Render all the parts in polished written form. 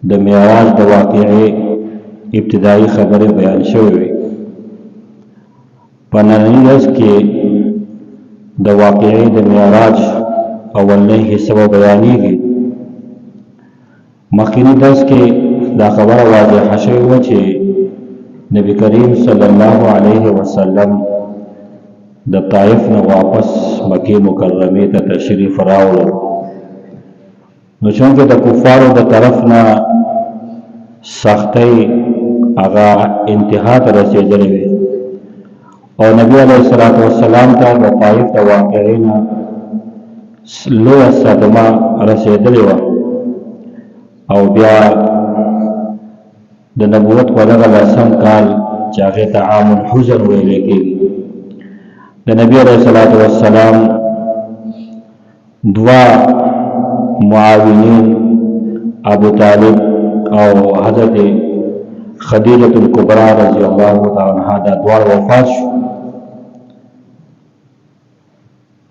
د معراج د واقعې ابتدایي خبره بیان شوې وي. په ننني درس کې د واقعې د معراج اولنۍ حصه بیانېږي. مخکینی درس کې دا خبره واضحه شوې وه چې نبی کریم صلی الله علیه وسلم د طائف نه واپس مکې مکرمې ته تشریف راوړل. نو چونکې د کفارو د طرف نه سختۍ هغه انتها ته رسېدلې وې او نبی علیه الصلاة والسلام ته د طائف د واقعې نه لویه صدمه رسېدلې وه او بیا د نبوت په دغه لسم کال چې هغې ته عام الحزن ویلی کېږي، د نبی علیه الصلاة والسلام دوه معاونین ابو طالب او حضرت خدیجة الکبرى رضی الله تعالی عنها دا دواړه وفات شو.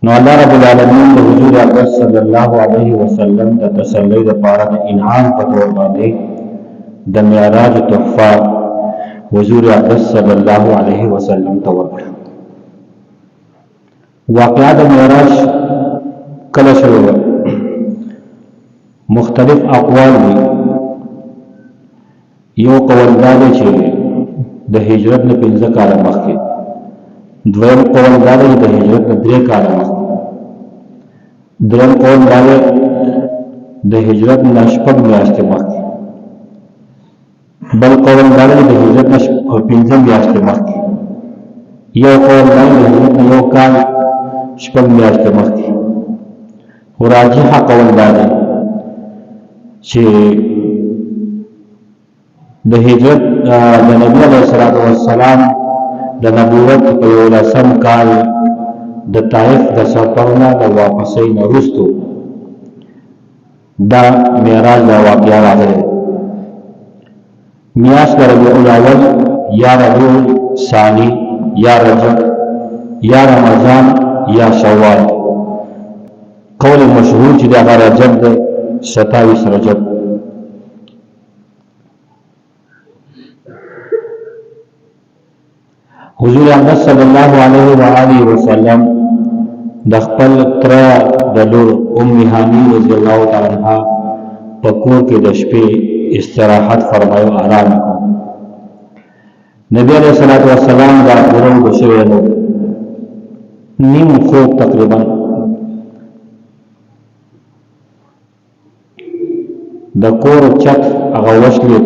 نو الله رب العالمین د حضور اکرم صلی الله علیه وسلم د تسلی لپاره د انعام په تور باندې د معراج تحفه حضور اکرم صلی الله علیه وسلم ته ورکړه. واقعه د معراج کله شوې مختلف اقوال دي. یو قول دا دی چې د هجرت نه 15 کاله مخکې، دویم قول دا دی د هجرت نه 3 کاله مخکې، دریم قول دا دی د هجرت نه 6 میاشتې مخکې، بل قول دا دی د هجرت نه 15 میاشتې مخکې، یو قول دا دی د هجرت نه 1 کال 6 میاشتې مخکې. خو راجحه قول دا دی چې د هجرت د نبی علیه الصلاة والسلام د نبوت په 11 کال د طائف د سفر نه د واپسۍ نه وروسته دا معراج دا واقعه راغلی. میاشت د ربیع الاول یا ربیع ثانی یا رجب یا رمضان یا شوال، قول مشهور چې د هغه رجب د 27 رجب. حضور اکرم صلی الله علیه و آله وسلم د خپل تره د لور ام هانی رضی الله تعالی عنها په کور کې د شپې استراحت فرمایو، آرام وکړو. نبی علیه الصلاة والسلام دا پوره وشوی نو نیم خوب تقریبا د کور چت هغه وشلید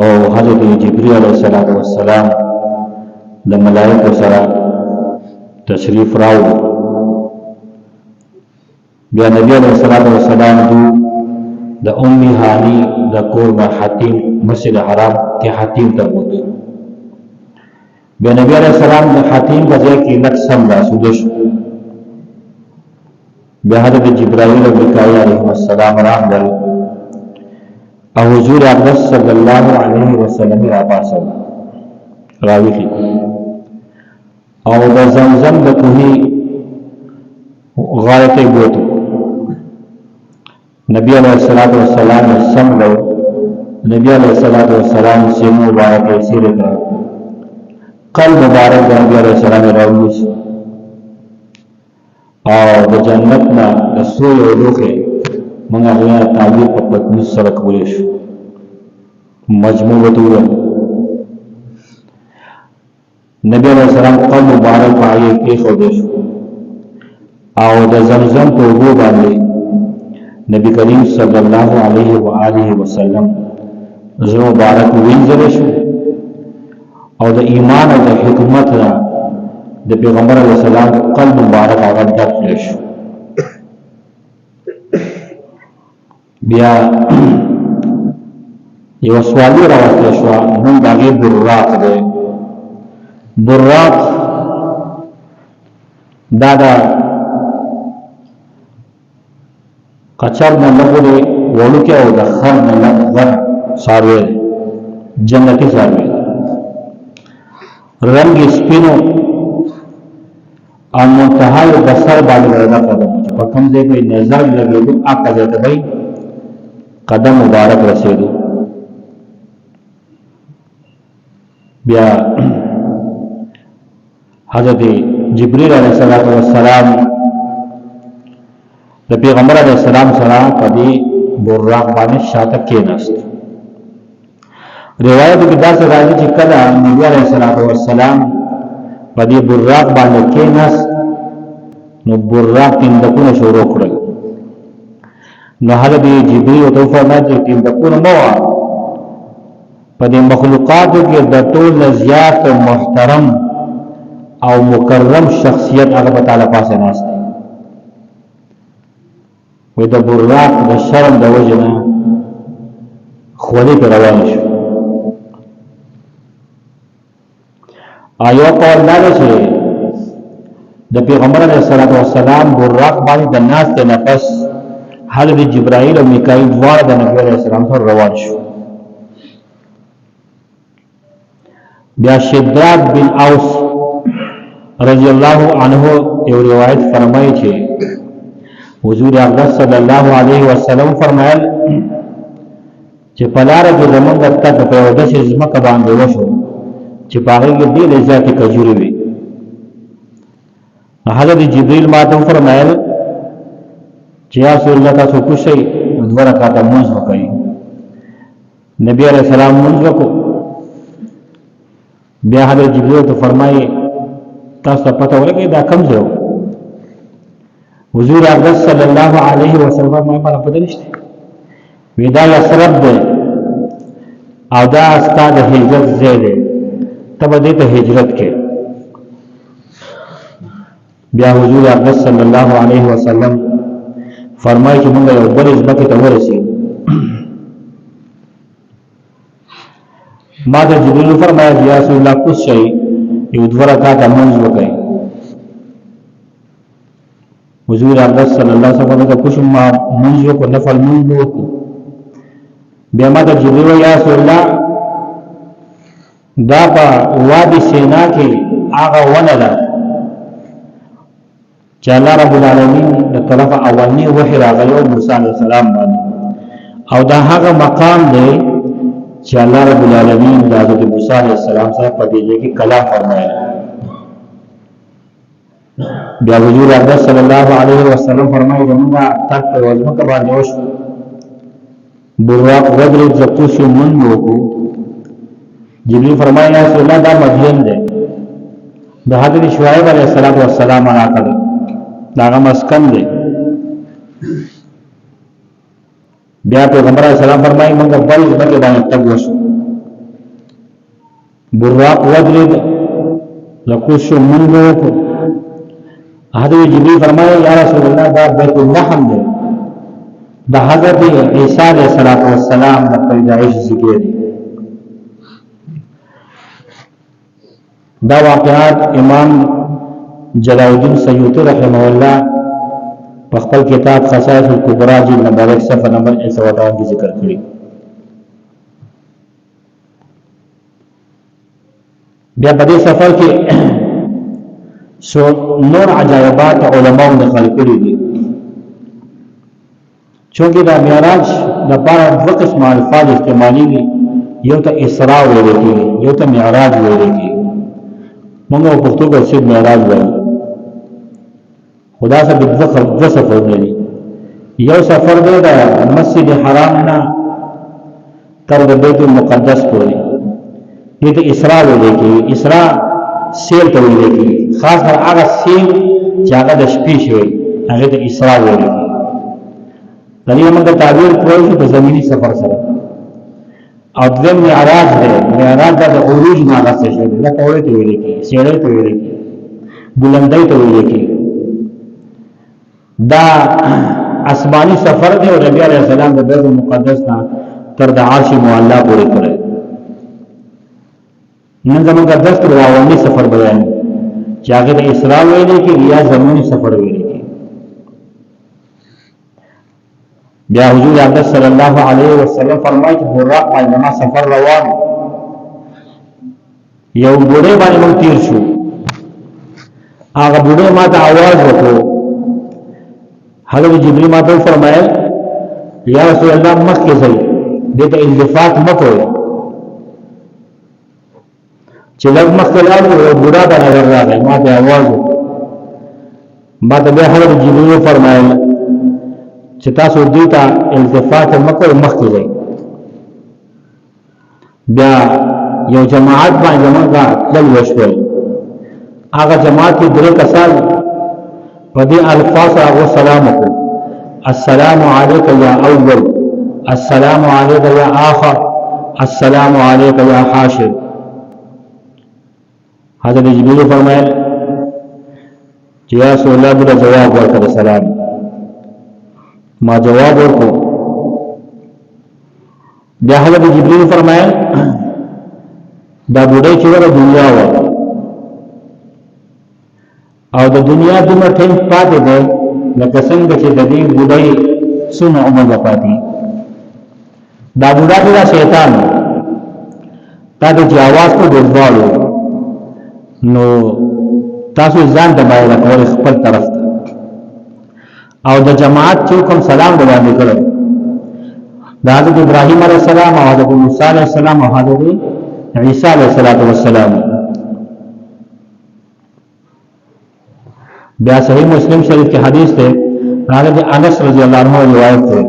او حضرت جبرئیل علیه السلام د ملائکو سره تشریف راوړ. بیا نبی علیه السلام د ام هانی د کور نه حتیم مسجد حرام کې حتیم ته بوت. بیا نبی علیه السلام د حتیم په ځای کې لږ سم راسوده شو. بیا حضرت جبرائیل او میکائیل علیهم السلام راغلل او حضور اکرم صلی الله علیه وسلم را پاسول راویخی او د زمزم د کوهی غایته بوتو. نبی علیہ السلام سم لو نبی علیہ السلام سینو مبارک سیر کړ، قلب مبارک د نبی علیہ السلام راویس او د جنت نه د سوی او لوخه موږ هغه تعبیر په پتنوس سره کولې شو. مجموعه دوره نبی علیہ السلام قلب مبارک پای کې خو دې شو او د زمزم په اوبو باندې نبی کریم صلی الله علیه و آله وسلم زړه مبارک وینځل شو او د ایمان او د حکمت را د پیغمبر علیه السلام قلب مبارک هغه ډک شو. بیا یو سوالی راوسته شو، نوم د هغې براق دی. براق دا د قچر نه لږ وړوکی او د خر نه لږ غټ څاروی دی، جنتي څاروی دی. رنګ یې سپین او منتهای د سر باندې ورنه قدم چې په کوم ځای کې نظر لګېدو هغه ځای ته به قدم مبارک رسیدو. بیا حضرت جبریل علیہ السلام د پیغمبر علیہ السلام سره په دې براق باندې شاته کېناست. روایت کې دا څه راځي چې کله نبی علیہ السلام په دې براق باندې کېناست نو براق تندکونه شروع کړل. نو حضرت جبریل ته فرمایي چې تندکونه مو په دې مخلوقاتو کې د ټول زیات محترم او مکرم شخصیت هغه تعالی پاسه ناست دی. وې د براق د شرم د وجنه خولي پر روان شو. آیو قول داده چې د پیغمبر علیه السلام براق باندې د ناس د نفس حضرت جبرائیل او میکائیل دواړه د نبی علیه السلام سره روان شو. بیا شداد بن اوس رضی الله عنه یو روایت فرمایي چې حضور اقدس صلی الله علیه وسلم فرمایل چې پلار کې زمونږ تک په یو داسې ځمکه باندې وشو چې په هغې کې ډېرې زیاتې کجورې وي. حضرت جبریل ما ته فرمایل چې یا رسول الله تاسو کوم شی 2 رکعاته لمونځ وکړئ. نبی علیہ السلام لمونځ وکړو. بیا حضرت جبریل ته فرمایي تاسو پته ولګئ دا کوم ځای و؟ حضور اقدس صلی الله علیه وسلم ما په پته نشته. وی دا یثرب دی او دا ستا د هجرت ځای دی، ته به دې ته هجرت کې. بیا حضور اقدس صلی الله علیه وسلم فرمایي چې موږ یو بل ځمکې ته ورسېږو. ما ته جبریل فرمایي یا رسول الله کوم شی یو 2 رکعاته لمونځ وکړئ. حضور اقدس صلی الله علیه وسلم ته کوم ما لمونځ وکړو، نفل لمونځ وکړو. بیا ما ته جبریل یا رسول الله دا په وادي سینا کې هغه ونه ده چې الله رب العالمین د طرفه اولنی وحی راغلی و موسی علیه السلام باندې، او دا هغه مقام دی چې الله رب العالمین د حضرت موسی علیه السلام سره په دې ځای کې کلام فرمایي. بیا حضور اقدس صلی الله علیه وسلم فرمایي زموږ تک په ځمکه باندې وشو، براق ودرېد، زه کوشش لمونځ وکړو. جبریل فرمایي یا رسول الله دا مدین دی، د حضرت شعیب علیه السلام علاقه ده، دا هغه مسکن دی. بیا پیغمبر علیه السلام فرمایي موږ بل ځمکې باندې تګ وشو، براق ودرېد، زه کوشش لمونځ وکړو. حضرت جبریل فرمایي یا رسول الله دا بیت اللحم دی، د حضرت عیسی علیه السلام د پیدایش ذکر دی. دا واقعات امام جلال الدین سیوطی رحمه الله په خپل کتاب خصائص الکبرى جلد نمبر 1 صفحه نمبر 158 کې ذکر کړی. بیا په دې سفر کې نور عجایبات علماء نقل کړي دي. چونکه دا معراج د پاره 2 قسم الفاظ استعمالي، یو ته اسراء ویل کېږي، یو ته معراج ویل کېږي. موږ په پښتو کې چې معراج وایو، خدا سره د سفر دی. یو سفر دی د مسجد حرام نه تر د بیت المقدس پورې، دې ته اسراء ویل کېږي. اسراء سیر ته ویل کېږي، خاص کر هغه سیر چې هغه د شپې شوی هغه ته اسراء ویل کېږي. د دې موږ تعبیر کوو چې په زمینی سفر سره. او دویم معراج دی، معراج د عروج نه غسه شوی دی، لکه اورې ته ویل کېږي، سیړې ته ویل کېږي، بلندۍ ته ویل کېږي. دا آسمانی سفر دی او نبی علیہ السلام د بیت المقدس نه تر د عرش معلا پورې کړی. نن زموږ د دست راوړنی سفر بیان چې هغه د اسراء ویل کېږي یا زمینی سفر ویل کېږي. بیا حضور اقدس صلی الله علیه وسلم فرمایي چې براق باندې ما سفر روان، یو بوډۍ باندې موږ تیر شو. هغه بوډۍ ما ته आवाज وکړو. حضرت جبرئیل ما ته فرمایل یا رسول الله مخکې ځئ دې ته التفات مه کوئ چې لږ مخکې لاړو یو بوډا به نظر راغی ما ته اواز وکړ ما ته بیا حضرت جبرئیل وفرمایل چې تاسو دې ته التفات مه کوئ مخکې ځئ بیا یو جماعت باندې موږ تلل وشول هغه جماعت کې درې کسان په دې الفاظ هغه سلام وکړ السلام علیک یا اول السلام علیک یا آخر السلام علیک یا حاشر حضرت جبرئیل فرمایل چې یا رسول الله بل جواب ورکړ سلام ما جواب ورکړ بیا حضرت جبرئیل فرمایل دا بوډۍ چې ور دنیا و او د دنیا دومره ټیم پاتې دی لکه څنګه چې د دې بوډۍ څونه عمر پاتې دا بوډا دا شیطان تا د جواز کو دزبالو نو تاسو ځان د باندې راکول خپل طرف ته او د جماعت چې کوم سلام باندې کړو د حضرت ابراهیم علیه السلام او حضرت موسی علیه السلام او حضرت عیسی علیه السلام بیا صحیح مسلم شریف کې حدیث ده حضرت انس رضی الله عنه روایت ده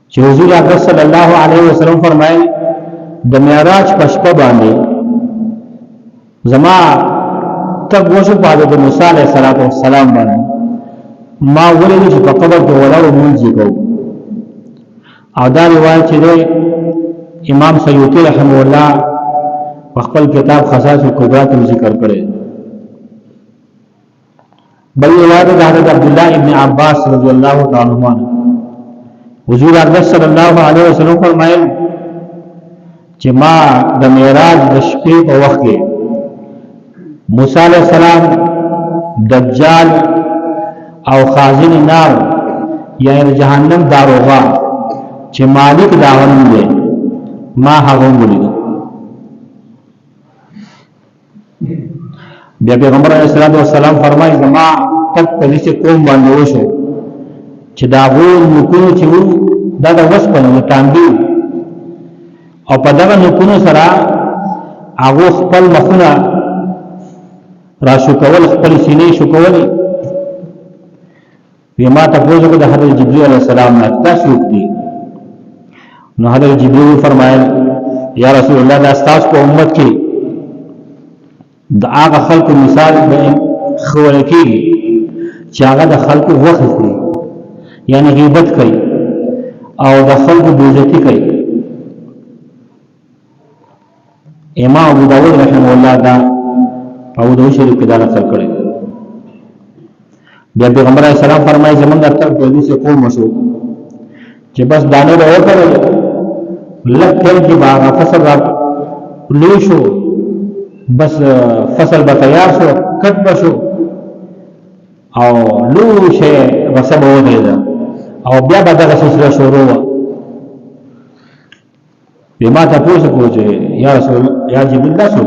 چې حضور اکرم صلی الله علیه وسلم فرمایي د معراج په شپه باندې زما تب وشو په حضرت موسی علیه السلام باندې ما ولې چې په قبر کې ولاړ مونږ کو او دا روایت چې امام سیوطی رحمه الله په خپل کتاب خصائص الکبرى کې ذکر کړی بل روایت د حضرت عبد الله ابن عباس رضی الله تعالی عنہ حضور اکرم صلی الله علیه وسلم فرمایل چې ما د معراج د شپې په وخت کې موسی علیہ السلام دجال او خازن نار یعنی جهنم داروغا چې مالک داون دی ما هغه ولید بیا پیغمبر علیه السلام فرمایي زما تک په دې قوم باندې وشو چې دا غول نکونو چې وو دا د وسپنه تاندي او په دغه نکونو سره هغه خپل مخونه را شو کول خپل سینې شو کول ما تاسو کو د حضرت جبرئیل علیه السلام نه تاسو دي نو حضرت جبرئیل فرمایل یا رسول الله دا تاسو په امت کې د هغه خلکو مثال به خور کېږي چې هغه د خلکو وخت کوي یعنی غیبت کوي او د خلکو بیزتی کوي امام ابو داود رحمه الله دا ابو داود شریف کې دا نقل کړی بیا پیغمبر علیه السلام فرمایي زمونږ تر دې څه قوم شو چې بس دانه به وکړل لکه چې باغ فصل را لوي شو بس فصل به تیار شو کټ بشو او لوی شي وسبه ودیدا او بیا به دغه سلسله شروع و بما تاسو کو چې یا رسول یا جبرئیل تاسو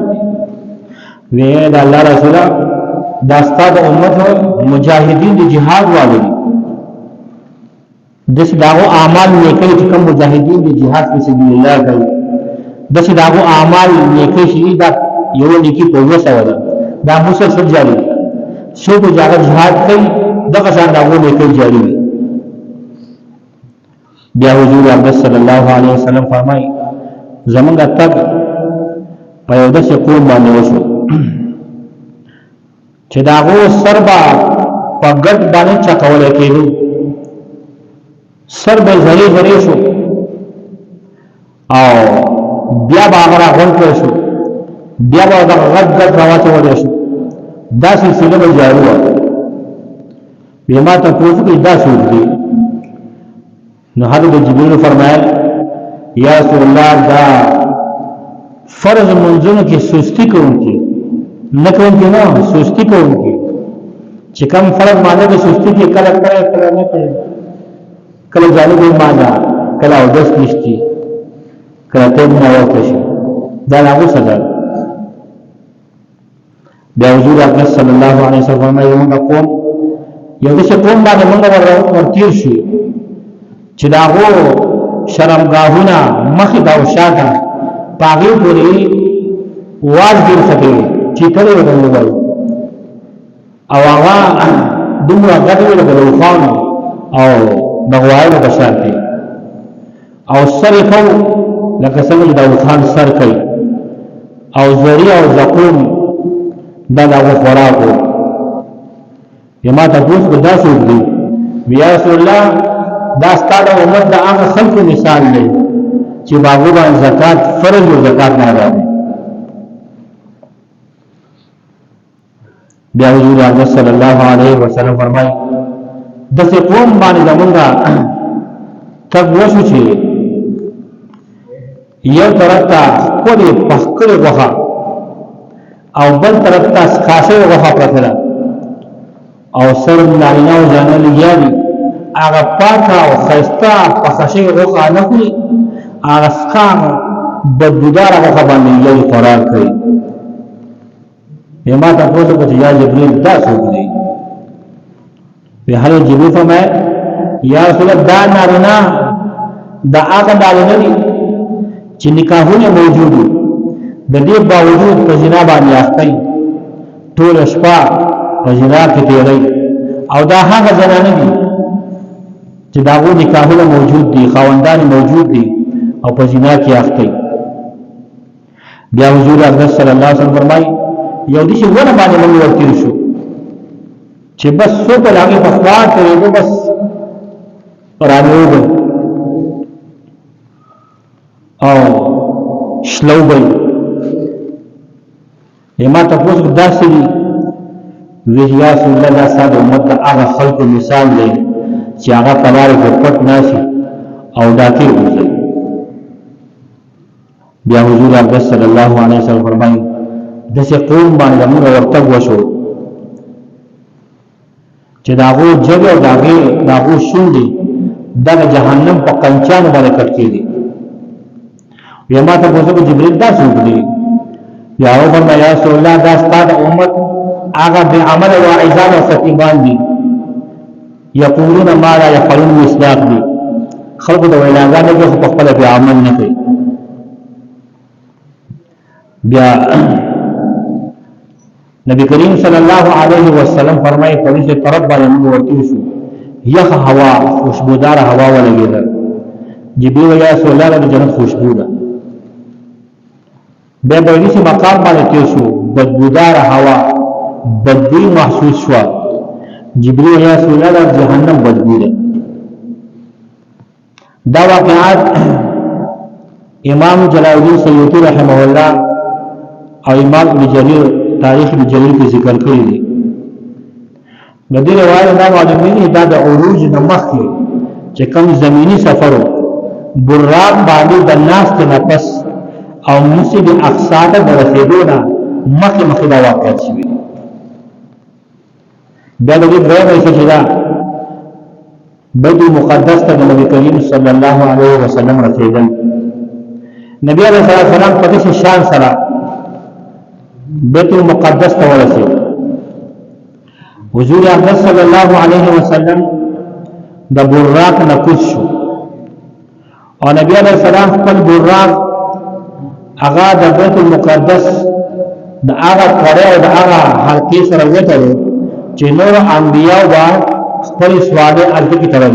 وی دا الله رسول دا ستاسو امت مجاهدین د جهاد والي دس داغو اعمال نیکی چې کوم مجاهدین د جهاد په سبیل الله کوي دس داغو اعمال نیکی شي دا یو نیکی په وسه ولا دا مسلسل جاری شو په جهاد کوي دغه ځان داغو نیکی جاری وي بیا حضور اکرم صلی الله علیه وسلم فرمایي زمونږ تک په یو داسې قوم باندې وشو چې داغو سربا په ګډ باندې چکول کېدو سر به زری زری شو او بیا به هغه راغون کړی شو بیا به هغه غټ غټ راواچولی شو دا سلسله به جاري وه بیا ما ته پوښتنه کوي دا څوک دي نو حضرت جبرئیل فرمایل یا رسول الله دا فرض منځونو کې سستی کوونکی نه کوونکی نه سستی کوونکی چې کوم فرض معنی د سستی کې کله کله نه کوي کله جانب مانا کله او دس نشتی کله تیم نواکشی دا لاغو صدر بیا حضور اکرم صلی اللہ علیہ وسلم فرمائی منگا قوم یو دسی قوم باندې منگا ورتیر شوی چې دا هو شرمګاهونه مخې دا وشاته پاغي پوری واز ګر سکے چې کله وګورئ او هغه دومره غټه له خان او بغوایو په شانتي او سر کو لکه څنګه دا خان سر کوي او زری او زقوم دا خوراکو یما تاسو کو دا څه دي بیا رسول الله دا ستاسو امت د هغه خلکو مثال دی چې باغو باندې زکات فرض او زکات نه راځي بیا حضور اکرم صلی الله علیه وسلم فرمایي د څه قوم باندې زمونږه تک وشو چې یو طرف ته کولی پخکړې غوښه او بل طرف ته خاصه غوښه پرته او سر نارینه او جانه لګیاري هغه پاکه او خسته پخشه غوښه نه کوي هغه سکان بدبودار غوښه باندې یو قرار کوي یما تاسو کو چې یا جبريل دا څوک دی په هر جبريل فرمای یا رسول الله دا نارینه دا هغه نارینه دي چې نکاحونه موجود دي د دې باوجود په جنا باندې اخته ټول شپه په جنا کې تیری او دا هغه زنانه دي چې داغو نکاحونه موجود دي خاوندان موجود دي او په جنا کې اخته بیا حضور اکرم صلی الله علیه وسلم فرمایي یو دي چې ونه باندې موږ ورتیر شو چې بس څو په لاګي په خوا ته بس رانیو او شلو بی یما تپوس کو داسې دي ویجیا رسول الله صاحب امت د هغه خلکو مثال دی چې هغه په لارې کې پټ ناشي او داخل وځي بیا حضور اکرم صلی الله علیه وسلم فرمایي دسه قوم باندې موږ ورتګ وشو چې داغو جګ او داغو شونډې د جهنم په کنچانو باندې کټ کېږي یما ته پوښتنه جبريل دا څوک دی یا او فرمایا یا رسول الله دا ستاسو امت هغه به عمل او عزام او فتیبان دي یقولون ما لا يفعلون مصداق دي خلق د ویلاګانو په خپل به عمل نه کوي بیا نبی کریم صلی الله علیه وسلم فرمایي په دې طرف باندې موږ ورته شو یخ هوا خوشبودار هوا ولګیده جبريل یا رسول الله د جنت خوشبو ده به دې چې مقام باندې تیر شو بدبودار هوا بدبو محسوس شو جبريل یا رسول الله د جهنم بدبو ده دا واقعات امام جلال الدین سیوطی رحمه الله او امام ابن جرير تاریخ ابن جرير کې ذکر کړی دی د دې روایت دا معلومیږي دا د عروج د مخکې چې کوم زمینی سفرو براق باندې د ناس ته نفس او مسجد اقصا ته ورسېدو نه مخکې دا واقعات شوي بیا د دې درېمه چې دا بیت المقدس ته د نبی کریم صلی الله علیه وسلم رسېدل نبی علیه السلام په دې شان سره بیت المقدس ته ورسېد حضور اکرم صلی الله علیه وسلم د براق نه کوز شو او نبی علیہ السلام خپل براق هغه د بیت المقدس د هغه کړه او د هغه حلقې سره وته چې نور انبیاء با خپل سواله الته کی طرف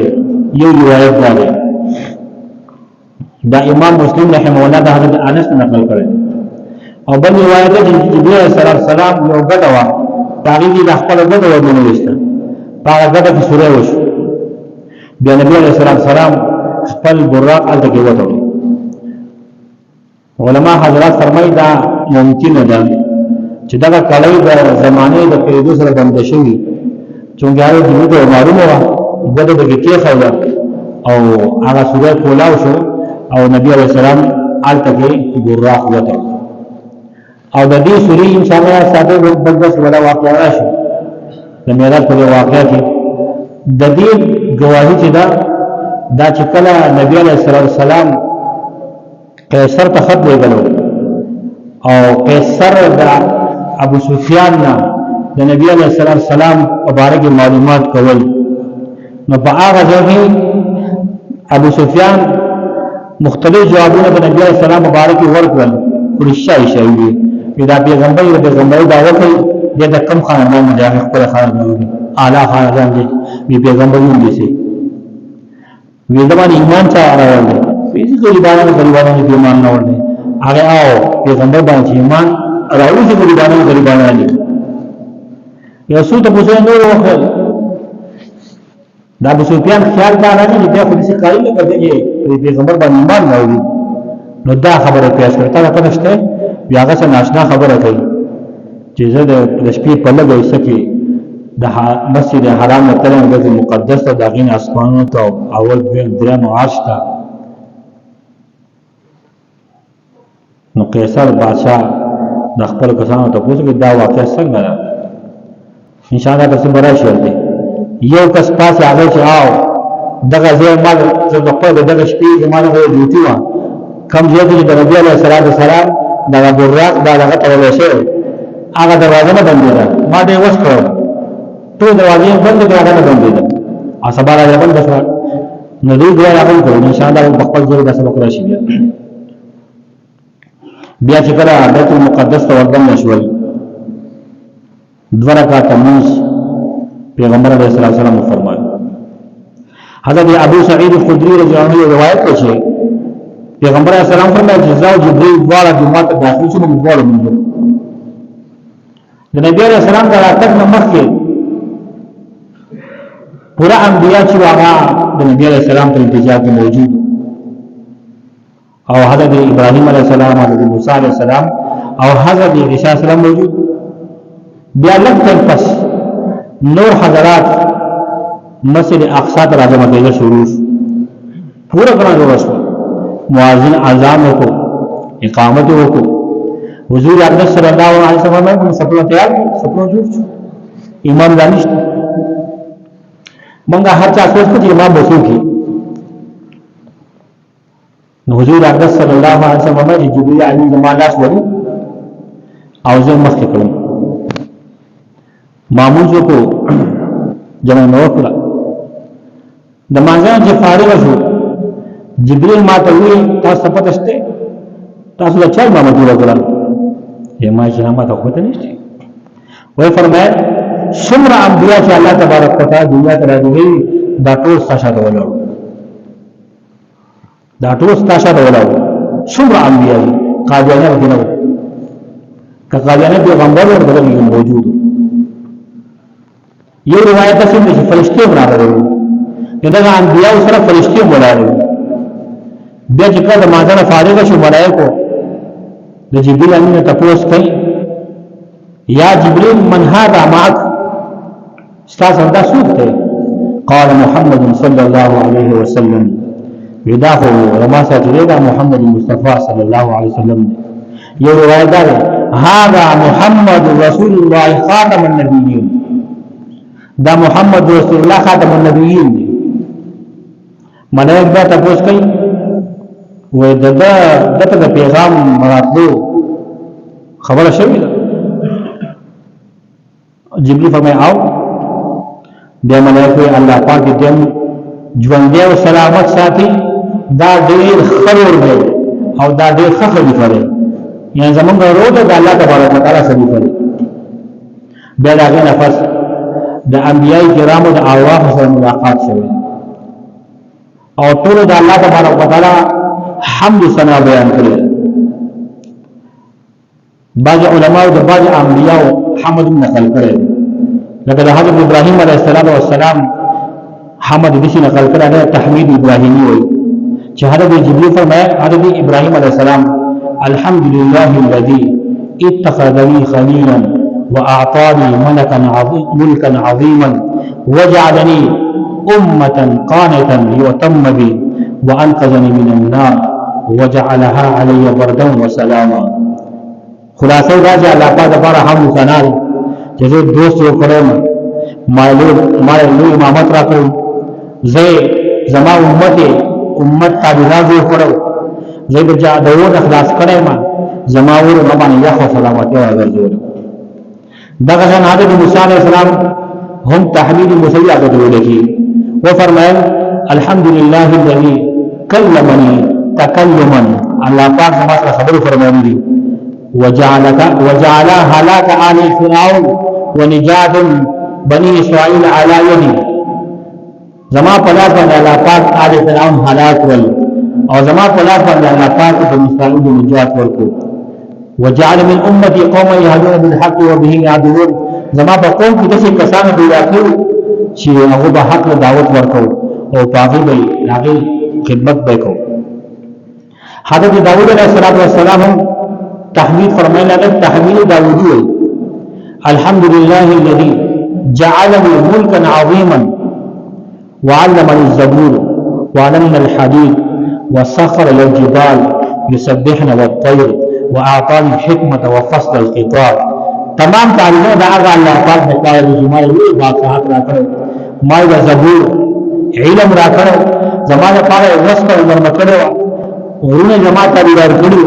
یو روایت ده دا امام مسلم رحمه الله د حضرت انس نقل کړي او بل روایت ده چې نبی علیہ السلام یو غډوا تاریخي د خپل غډوا ونه وشته هغه غډه کی سورې وشو بیا نبی علیہ السلام خپل براق الته کې وته علما حضرات فرمایي دا ممکن ده چې دا کړي د زمانه د پیدو سره بند شي چونګه هغه د معلومه و غډه د کې خلا او هغه سورې کولاو شو او نبی علیہ السلام الته کې براق وته او د دې سورې ان شاء الله ساده بلدس ولا واقعا شي د میراث په واقعا کې د دې گواهی چې دا چې کله نبی علیہ السلام قیصر ته خط لګلو او قیصر د ابو سفیان نه د نبی علیہ السلام مبارک معلومات کول نو په هغه ځای ابو سفیان مختلف جوابونه د نبی صلی الله مبارک ورکړل ورشای شوی دا پیغمبر دا وکړي د کم خاندان دی خپل خاندان دی اعلی خاندان دی پیغمبر یې دی وی زمان ایمان چا راوړل دی غریبانو په ایمان نه ورته هغه او پیغمبر باندې ایمان راوړي چې غریبانو دي یو څو ته پوښتنه نور وکړل دا ابو سفیان خیال دا نه چې بیا خو دې کاری نه کوي چې پیغمبر باندې ایمان راوړي نو دا خبره پیښ کړه تا ته نشته بیا هغه ناشنا خبره کوي چې زه د شپې په لګې سکه د مسجد حرام ته د مقدس د غین اسمانونو ته اول دریم عرش ته نو قیصر بادشاہ د خپل کسانو ته پوښتنه دا واقعا څنګه ده ان شاء الله تاسو برای شئ یو کس پاس هغه چې آو دغه ځای مال چې د خپل دغه شپې زمانه غوړي ډیوټي و کم ځای چې د نبی علیه السلام دغه براق دغه تړل شوی هغه دروازه نه بندېده ما دې وس کړو ټول دروازې بند کړه هغه نه بندېده اسبا راځي بند شو نو دې بیا راغلی کړو ان شاء الله په خپل ځای د سبق راشي بیا چې کله بیت المقدس ته ورغلم شول دوه رکعات موږ پیغمبر علیہ السلام فرمایي حضرت ابو سعید خدری رضی الله عنه روایت کوي پیغمبر علیہ السلام فرمایي چې زاو جبرئیل والا جمعه ته داخل شو موږ ډول موږ د نبی علیہ السلام د راتګ نه مخکې پورا انبیاء چې هغه د نبی علیہ السلام په انتظار کې موجود او حضرت ابراهیم علیہ السلام حضرت موسی علیہ السلام او حضرت عیسی علیہ السلام موجود بیا لږ پس نور حضرات مسجد اقصی ته راځم کېږي شروع پورا کړه جوړ شو مؤذن اذان وکړو اقامت وکړو حضور اکبر صلی الله علیه وسلم موږ سپلو تیار سپلو جوړ شو امام دانش موږ هر چا سوچ چې امام وسو کی نو حضور اکبر صلی الله علیه وسلم جبرئیل علیه زماناس ولی او زه مخکې کړم ماموزو کو جمع نوکړه د مانځه چې فارغ شو جبرئیل ما ته وی تاسو پته شته تاسو د چا ما جوړ کړل یې ما چې ما ته پته نشته وای فرمایي څومره انبیاء چې الله تبارک وتعالى دنیا ته راغلي دا ټول ستاسو ته ولاړ دا ټول ستاسو ته ولاړ څومره انبیاء قاضیانه ودینه قاضیانه پیغمبر ورته موجود یو روایت ده چې فرشتي راغلي دغه انبیاء سره فرشتي ولاړ بیا چې کله مازه فارغ شو ملائکه د جبرئیل امین ته پوښت کوي یا جبرئیل من هذا معك استاذ دا څوک دی قال محمد صلی الله علیه وسلم وداه وما سجده محمد مصطفى صلی الله علیه وسلم یو روایت ده هذا محمد رسول الله خاتم النبیین دا محمد رسول الله خاتم النبیین دی ملائکه ته پوښت کوي و دغه پیغام راتلو خبره شوی ده جبرئیل فرمای او بیا ملائکه الله پاک دې ژوند او سلامت ساتي دا ډیر خبر دی او دا ډیر خبر دی یعنی زمونږ ورو د الله تبارک وتعالى سره دی بیا دا نفس د انبیای کرامو د ارواح سره ملاقات شوی او ټول د الله تبارک وتعالى حمد ثنا بیان کړی بعض علماء د بعض انبیاء حمد نقل کړی لکه د حضرت ابراهیم علیه السلام حمد دې نقل کړی دی تحمید ابراهیمی وایي چې حضرت جبرئیل فرمایا حضرت ابراهیم علیه السلام الحمد لله الذي اتخذني خليلا واعطاني ملكا عظيما وجعلني امه قانتا ليتم بي وانقذني من النار وجعلها علي بردا وسلاما خلاصه دا چې الله پاک لپاره حمد ثنا چې زه دوست یو کړم ما له امامت راکړم زه زما امت تابعدار جوړ کړم زه د جادو اخلاص کړم زما ور باندې یا خو سلامتی ورغورځول دغه ځان حضرت موسی علیہ السلام هم تحمید مسیح عادت ولکی و فرمایل الحمد لله الذي كلمني تكلما الله پاک زما سره خبرې فرمایلې دي وجعل هلاك آل فرعون ونجات بني اسرائيل على يدي زما په لاس باندې الله پاک آل فرعون هلاك ول او زما په لاس باندې الله پاک بني اسرائيل نجات ورکو وجعل من امتي قوما يهدون بالحق وبه يعدلون زما په قوم کې داسې کسان پیدا کړو چې هغه به حق دعوت ورکو او پاغي به هغه خدمت وکړو حضرت داؤد علیہ السلام تحمید فرمایله تحمید داؤدی الحمد لله الذي جعلني ملكا عظيما وعلمني الزبور وعلمنا الحديد وسخر الجبال يسبحن والطير واعطاني الحكمه وفصل الخطاب تمام تعریفونه دا هغه الله پاک د پاره د جمال وی واقعات را کړو ما د زبور علم را کړو زمانه پاره وسپه عمر مکړو ورونه جماعت تابعدار کړو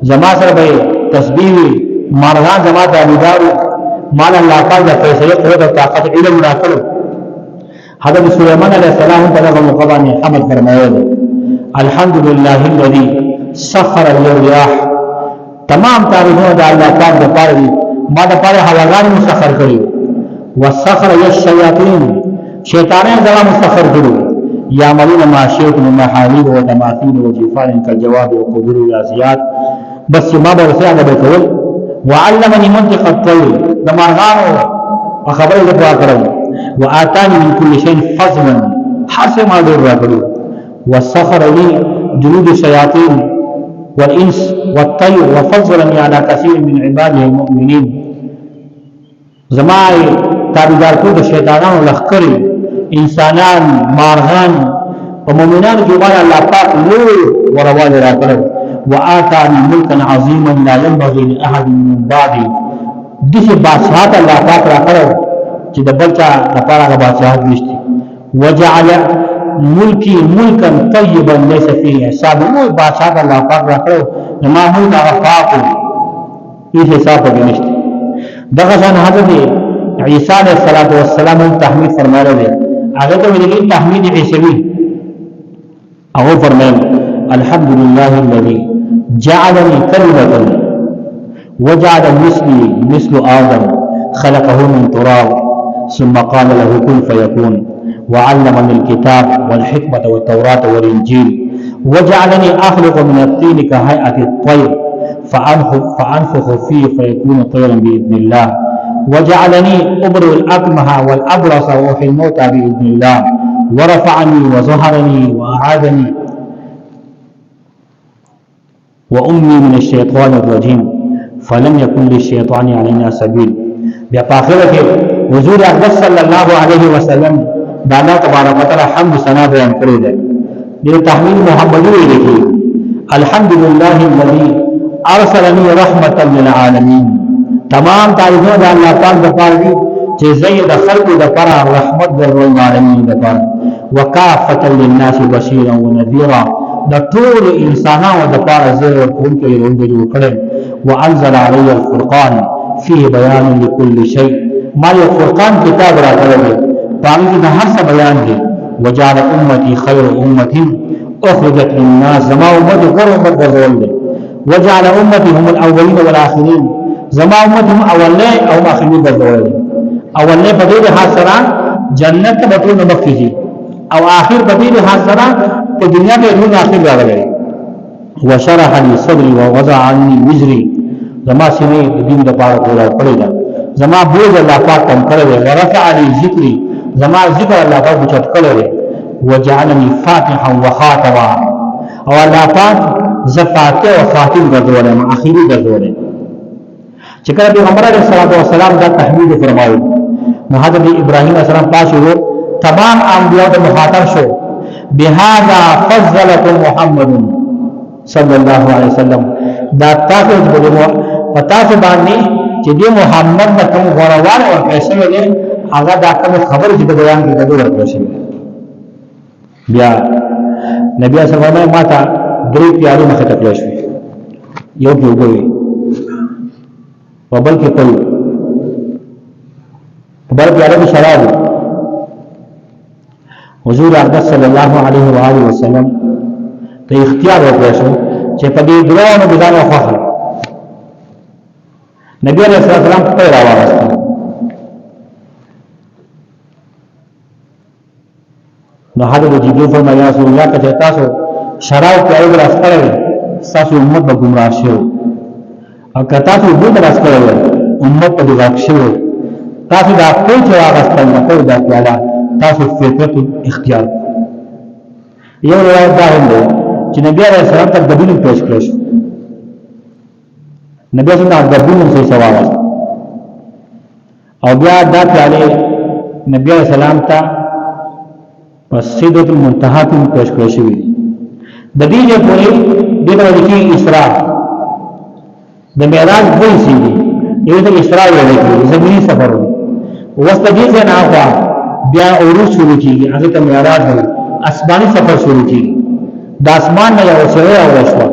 جما سره به تسبیح مارغان جماعت تابعدار مال الله پاک د فیصله قوت او طاقت علم را کړو حضرت سليمان علیہ السلام په دغه مقابله حمد فرمایله الحمد لله الذي سخر الرياح تمام تعریفونه د الله پاک د پاره ما د پاره هواګان مسخر کړی وسخر الشیاطین شیطانان زما مسخر کړو یعملون ما شئت من محاريب وتماثيل وجفان كالجواب وقدور الراسيات بس ما برسه هغه کول وعلمني منطق الطير دمارغانو خبره دغه کړو واتاني من كل شيء فضلا حسب ما ډیر راکړو وسخر لي جنود الشياطين والانس والطير وفضلني على كثير من عباده المؤمنين زمای تابعدار کو د شیطانانو لخرې انسانان مارغان او مؤمنان جوړه الله پاک لوی ورواله راکړو وآتاني ملكا عظيما لا ينبغي لاحد من بعدي دغه بادشاہت الله پاک راکړو چې د بلچا لپاره بادشاہت نشته وجعل ملکی ملکا طیبا ليس فيه حساب نو بادشاہ الله پاک راکړو نو ما ملک هغه پاکو هیڅ حساب پکې نشته دغه ځان حضرت عیسی علیہ السلام تحمید فرمایله دي هغه ته ویلي تحمید عیسوی هغه فرمایله الحمد لله الذي جعلني كلمة وجعل مثلي مثل آدم خلقه من تراب ثم قال له كن فيكون وعلمني الكتاب والحكمة والتوراة والإنجيل وجعلني أخلق من الطين كهيئة الطير فأنفخ فيه فيكون طيرا بإذن الله وجعلني أبرئ الأكمه والأبرص وأحيي الموتى بإذن الله ورفعني وظهرني وأعادني وأمي من الشيطان الرجيم فلم يكن للشيطان علينا سبيل بآخرة حضور اقدس صلی الله علیه وسلم دا الله تبارک وتعالى حمد ثنا بیان کړی دی د تحمید محمدی لیکي الحمد لله الذي ارسلني رحمتا للعالمين تمام تعریفونه د الله پاک د پاره دي چې زید خلق د پر رحمت للعالمین د پر وکافه للناس بشيرا ونذيرا د ټول انسانانو د پاره زیر ورکون کې ورته کړل وانزل علي الفرقان فيه بيان لكل شيء ما یو فرقان کتاب را کړل باندې د هر څه بیان دی وجعل امتي خير امه اخرجت للناس زما امت غره امت ګرځول دي وجعل امتي هم الاولين والاخرين زما امت هم اولنه او اخرين ګرځول دي اولنه په دې حاصله جنت به ټول مخکې او اخر په دې حاصله په دنیا کې ټول اخر راغلي وشرح لي صدري ووضع عني وزري زما سینې د دین د پاره کولا پړې ده زما بوج الله پاک کم کړی ورفع لي ذکري زما ذکر الله پاک چت کړی وجعلني فاتحا وخاتما او الله پاک زفاتح او خاتم ګرځولم اخیری ګرځولم چې کله پیغمبر علیه الصلاه والسلام دا تحمید فرمایي نو حضرت ابراهیم علیه السلام پاش وو تمام انبیاء ته مخاطب شو بهذا فضلكم محمد صلی الله علیه وسلم دا تاسو پتا څه باندې چې دی محمد د کوم غوړوال او پیسې له هغه دا کوم خبر چې بیان کړي دا ورکړي بیا نبی صلی الله علیه وسلم ماته درې پیاله مخه تکړه شو یو جوړوي په بل کې کوي په بل پیاله کې شراب حضور اقدس صلی الله علیه و آله وسلم ته اختیار وکړو چې په دې درونو بزانه خوخه نبی علیہ السلام په راوړل نو حضرت جبرئیل فرمایا رسول الله که تاسو شراب په اول راس کړل تاسو امت به گمراه شي او که تاسو دې راس کړل امت په دغه شي تاسو دا کوم چې واغستل نه کوي دا پیاله تاسو فطرت اختیار یو روایت دا هم ده چې نبی علیہ السلام ته دلیل پیش کړل نبی صلی الله علیه وسلم څه سوال او بیا دا پیاله نبی علیہ السلام ته پس سیدۃ المنتہا ته پیش کړی شوی د دې نه پوری دغه کې اسراء د معراج دوی سیدی یو د اسراء ویل کېږي زمینی سفر واستدې نه هغه بیا عروج شروع کیږي هغه ته معراج وایي اسماني سفر شروع کیږي د اسمان نه یو سره او رسوا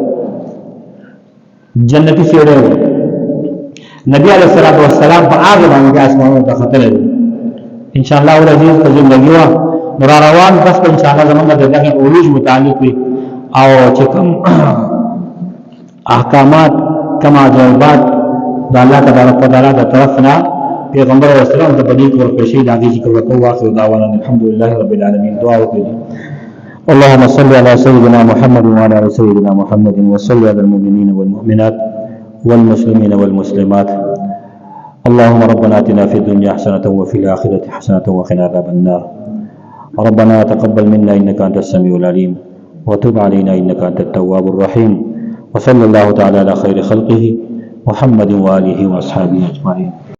جنتی سره نبی علیہ الصلوۃ والسلام په هغه باندې اسمانونو ته ختل ان شاء الله العزیز په زندګي نور روان بس ان شاء الله زمونږ د دغه عروج متعلق وي او چې کوم احکامات کما جوابات د الله تبارک وتعالى د طرفنا پیغمبر اسلام د بدیل ور پېښې د هغه ذکر وکړو واخر دعوانا الحمدلله رب العالمین دعا وکړي اللهم صل على سيدنا محمد وعلى ال سيدنا محمد وصل على المؤمنين والمؤمنات والمسلمين والمسلمات اللهم ربنا آتنا في الدنيا حسنة وفي الآخرة حسنة وقنا عذاب النار ربنا تقبل منا إنك أنت السميع العليم وتب علينا إنك أنت التواب الرحيم وصلى الله تعالى على خير خلقه محمد وآله وأصحابه أجمعين